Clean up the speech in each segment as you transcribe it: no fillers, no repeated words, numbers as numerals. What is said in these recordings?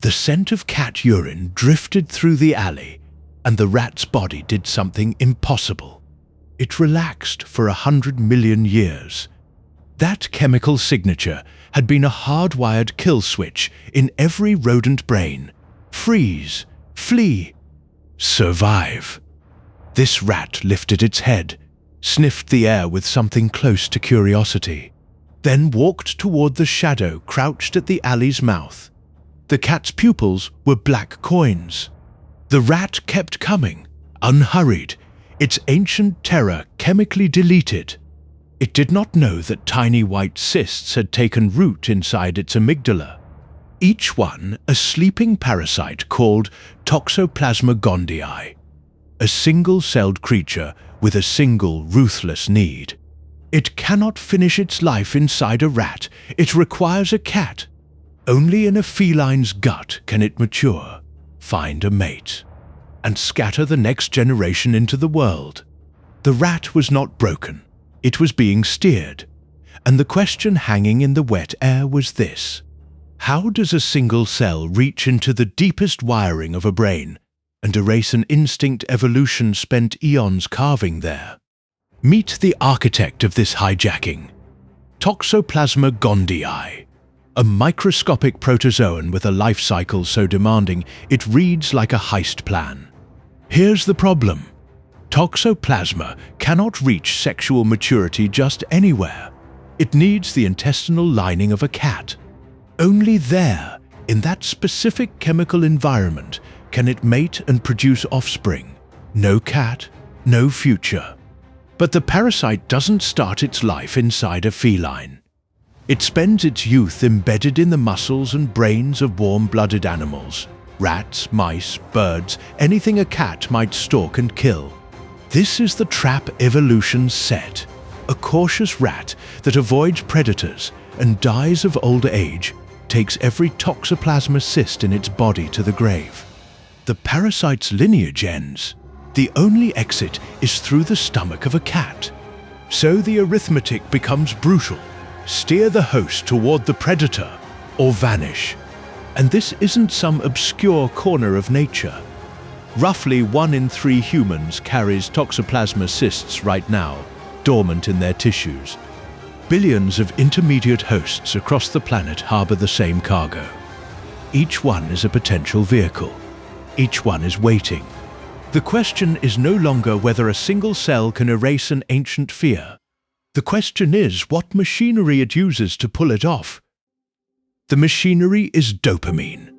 The scent of cat urine drifted through the alley, and the rat's body did something impossible. It relaxed for 100 million years. That chemical signature had been a hardwired kill switch in every rodent brain. Freeze, flee, survive. This rat lifted its head, sniffed the air with something close to curiosity, then walked toward the shadow crouched at the alley's mouth. The cat's pupils were black coins. The rat kept coming, unhurried, its ancient terror chemically deleted. It did not know that tiny white cysts had taken root inside its amygdala, each one a sleeping parasite called Toxoplasma gondii, a single-celled creature with a single ruthless need. It cannot finish its life inside a rat. It requires a cat. Only in a feline's gut can it mature, find a mate, and scatter the next generation into the world. The rat was not broken. It was being steered. And the question hanging in the wet air was this: how does a single cell reach into the deepest wiring of a brain and erase an instinct evolution spent eons carving there? Meet the architect of this hijacking, Toxoplasma gondii, a microscopic protozoan with a life cycle so demanding it reads like a heist plan. Here's the problem. Toxoplasma cannot reach sexual maturity just anywhere. It needs the intestinal lining of a cat. Only there, in that specific chemical environment, can it mate and produce offspring. No cat, no future. But the parasite doesn't start its life inside a feline. It spends its youth embedded in the muscles and brains of warm-blooded animals. Rats, mice, birds, anything a cat might stalk and kill. This is the trap evolution set. A cautious rat that avoids predators and dies of old age takes every Toxoplasma cyst in its body to the grave. The parasite's lineage ends. The only exit is through the stomach of a cat. So the arithmetic becomes brutal. Steer the host toward the predator or vanish. And this isn't some obscure corner of nature. Roughly 1 in 3 humans carries Toxoplasma cysts right now, dormant in their tissues. Billions of intermediate hosts across the planet harbor the same cargo. Each one is a potential vehicle. Each one is waiting. The question is no longer whether a single cell can erase an ancient fear. The question is what machinery it uses to pull it off. The machinery is dopamine.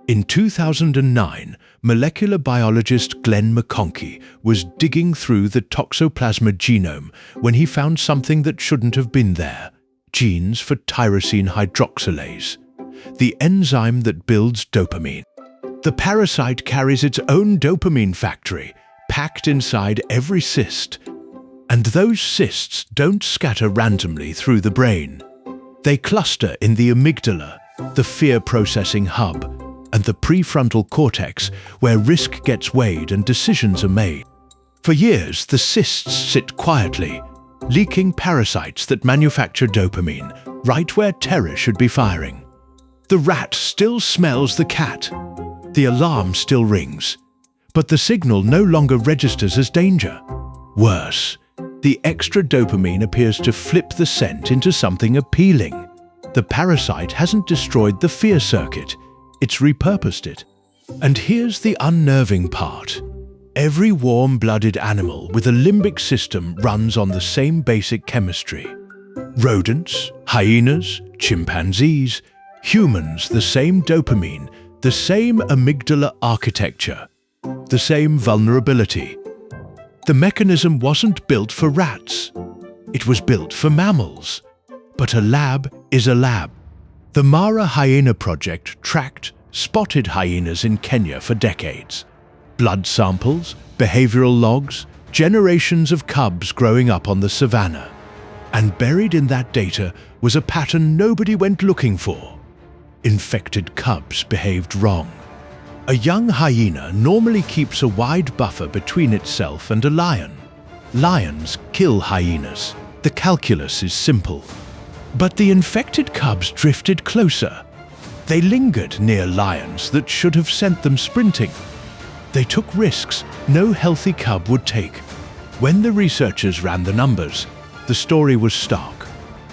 In 2009, molecular biologist Glenn McConkey was digging through the Toxoplasma genome when he found something that shouldn't have been there: genes for tyrosine hydroxylase, the enzyme that builds dopamine. The parasite carries its own dopamine factory, packed inside every cyst. And those cysts don't scatter randomly through the brain. They cluster in the amygdala, the fear-processing hub, and the prefrontal cortex, where risk gets weighed and decisions are made. For years, the cysts sit quietly, leaking parasites that manufacture dopamine, right where terror should be firing. The rat still smells the cat. The alarm still rings, but the signal no longer registers as danger. Worse, the extra dopamine appears to flip the scent into something appealing. The parasite hasn't destroyed the fear circuit, it's repurposed it. And here's the unnerving part. Every warm-blooded animal with a limbic system runs on the same basic chemistry. Rodents, hyenas, chimpanzees, humans, the same dopamine, the same amygdala architecture, the same vulnerability. The mechanism wasn't built for rats. It was built for mammals. But a lab is a lab. The Mara Hyena Project tracked, spotted hyenas in Kenya for decades. Blood samples, behavioral logs, generations of cubs growing up on the savannah. And buried in that data was a pattern nobody went looking for. Infected cubs behaved wrong. A young hyena normally keeps a wide buffer between itself and a lion. Lions kill hyenas. The calculus is simple. But the infected cubs drifted closer. They lingered near lions that should have sent them sprinting. They took risks no healthy cub would take. When the researchers ran the numbers, the story was stark.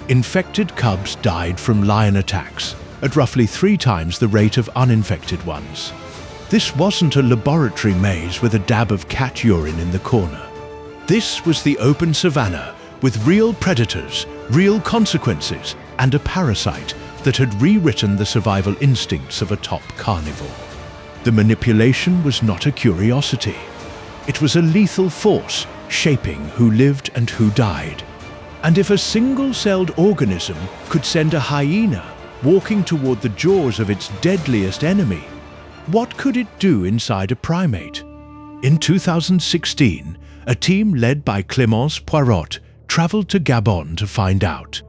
Infected cubs died from lion attacks at roughly 3 times the rate of uninfected ones. This wasn't a laboratory maze with a dab of cat urine in the corner. This was the open savanna with real predators, real consequences, and a parasite that had rewritten the survival instincts of a top carnivore. The manipulation was not a curiosity. It was a lethal force shaping who lived and who died. And if a single-celled organism could send a hyena walking toward the jaws of its deadliest enemy, what could it do inside a primate? In 2016, a team led by Clémence Poirot traveled to Gabon to find out.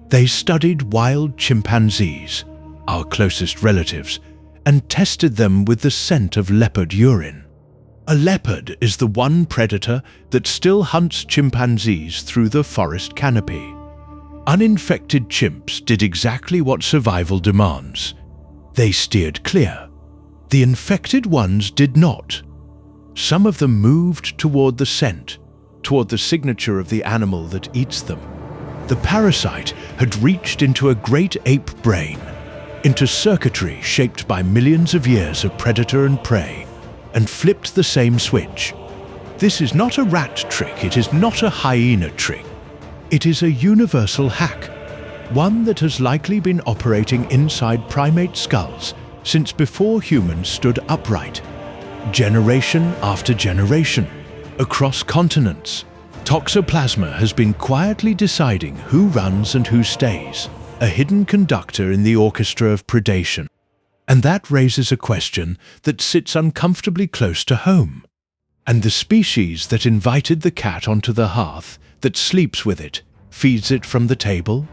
They studied wild chimpanzees, our closest relatives, and tested them with the scent of leopard urine. A leopard is the one predator that still hunts chimpanzees through the forest canopy. Uninfected chimps did exactly what survival demands. They steered clear. The infected ones did not. Some of them moved toward the scent, toward the signature of the animal that eats them. The parasite had reached into a great ape brain, into circuitry shaped by millions of years of predator and prey, and flipped the same switch. This is not a rat trick, it is not a hyena trick. It is a universal hack, one that has likely been operating inside primate skulls since before humans stood upright. Generation after generation, across continents, Toxoplasma has been quietly deciding who runs and who stays, a hidden conductor in the orchestra of predation. And that raises a question that sits uncomfortably close to home. And the species that invited the cat onto the hearth, that sleeps with it, feeds it from the table?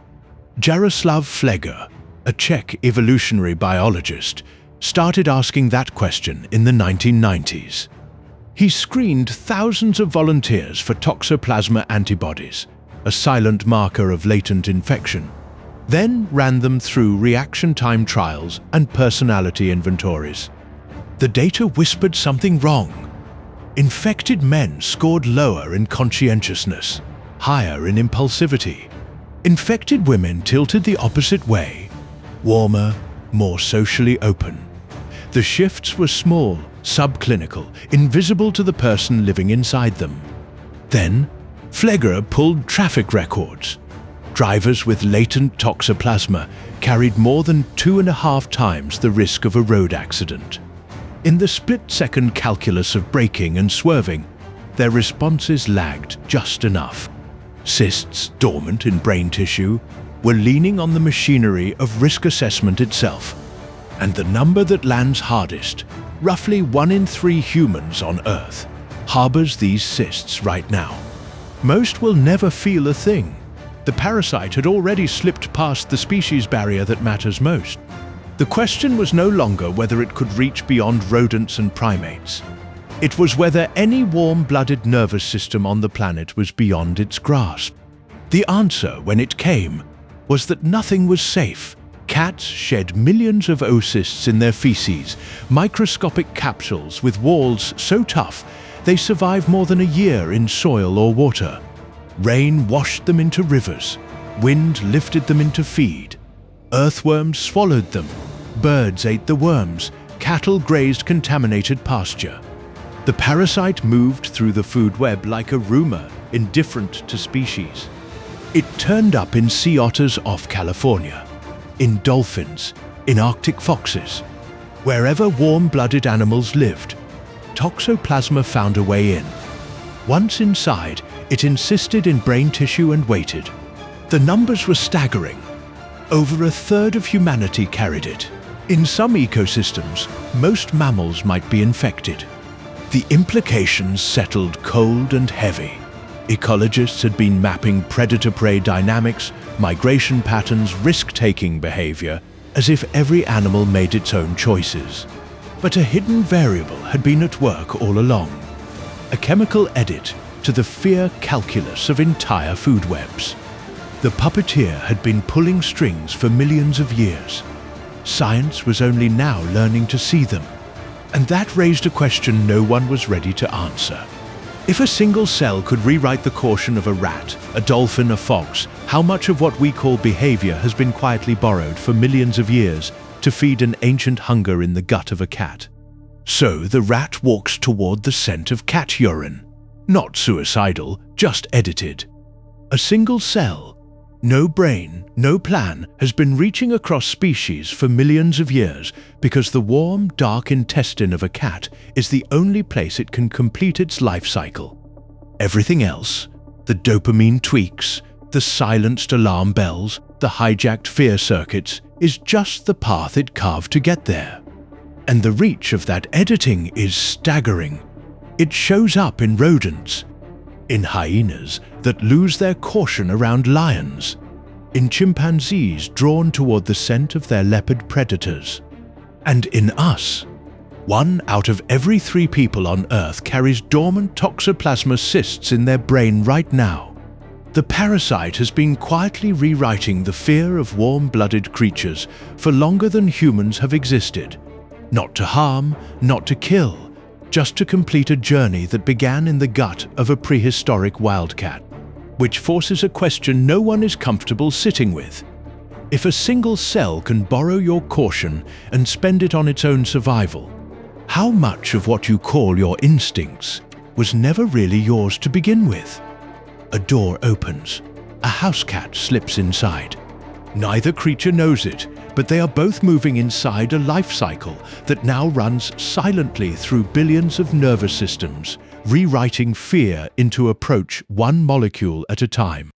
Jaroslav Fleger, a Czech evolutionary biologist, started asking that question in the 1990s. He screened thousands of volunteers for Toxoplasma antibodies, a silent marker of latent infection, then ran them through reaction time trials and personality inventories. The data whispered something wrong. Infected men scored lower in conscientiousness, higher in impulsivity. Infected women tilted the opposite way, warmer, more socially open. The shifts were small, subclinical, invisible to the person living inside them. Then, Fleger pulled traffic records. Drivers with latent Toxoplasma carried more than 2.5 times the risk of a road accident. In the split-second calculus of braking and swerving, their responses lagged just enough. Cysts dormant in brain tissue were leaning on the machinery of risk assessment itself. And the number that lands hardest, roughly 1 in 3 humans on Earth, harbors these cysts right now. Most will never feel a thing. The parasite had already slipped past the species barrier that matters most. The question was no longer whether it could reach beyond rodents and primates. It was whether any warm-blooded nervous system on the planet was beyond its grasp. The answer, when it came, was that nothing was safe. Cats shed millions of oocysts in their feces, microscopic capsules with walls so tough they survive more than a year in soil or water. Rain washed them into rivers, wind lifted them into feed. Earthworms swallowed them, birds ate the worms, cattle grazed contaminated pasture. The parasite moved through the food web like a rumor, indifferent to species. It turned up in sea otters off California, in dolphins, in Arctic foxes. Wherever warm-blooded animals lived, Toxoplasma found a way in. Once inside, it insisted in brain tissue and waited. The numbers were staggering. Over 1/3 of humanity carried it. In some ecosystems, most mammals might be infected. The implications settled cold and heavy. Ecologists had been mapping predator-prey dynamics, migration patterns, risk-taking behavior, as if every animal made its own choices. But a hidden variable had been at work all along. A chemical edit to the fear calculus of entire food webs. The puppeteer had been pulling strings for millions of years. Science was only now learning to see them. And that raised a question no one was ready to answer. If a single cell could rewrite the caution of a rat, a dolphin, a fox, how much of what we call behavior has been quietly borrowed for millions of years to feed an ancient hunger in the gut of a cat? So the rat walks toward the scent of cat urine. Not suicidal, just edited. A single cell, no brain, no plan, has been reaching across species for millions of years because the warm, dark intestine of a cat is the only place it can complete its life cycle. Everything else, the dopamine tweaks, the silenced alarm bells, the hijacked fear circuits, is just the path it carved to get there. And the reach of that editing is staggering. It shows up in rodents, in hyenas that lose their caution around lions, in chimpanzees drawn toward the scent of their leopard predators, and in us. 1 out of every 3 people on Earth carries dormant Toxoplasma cysts in their brain right now. The parasite has been quietly rewriting the fear of warm-blooded creatures for longer than humans have existed. Not to harm, not to kill, just to complete a journey that began in the gut of a prehistoric wildcat. Which forces a question no one is comfortable sitting with. If a single cell can borrow your caution and spend it on its own survival, how much of what you call your instincts was never really yours to begin with? A door opens. A house cat slips inside. Neither creature knows it, but they are both moving inside a life cycle that now runs silently through billions of nervous systems, rewriting fear into approach 1 molecule at a time.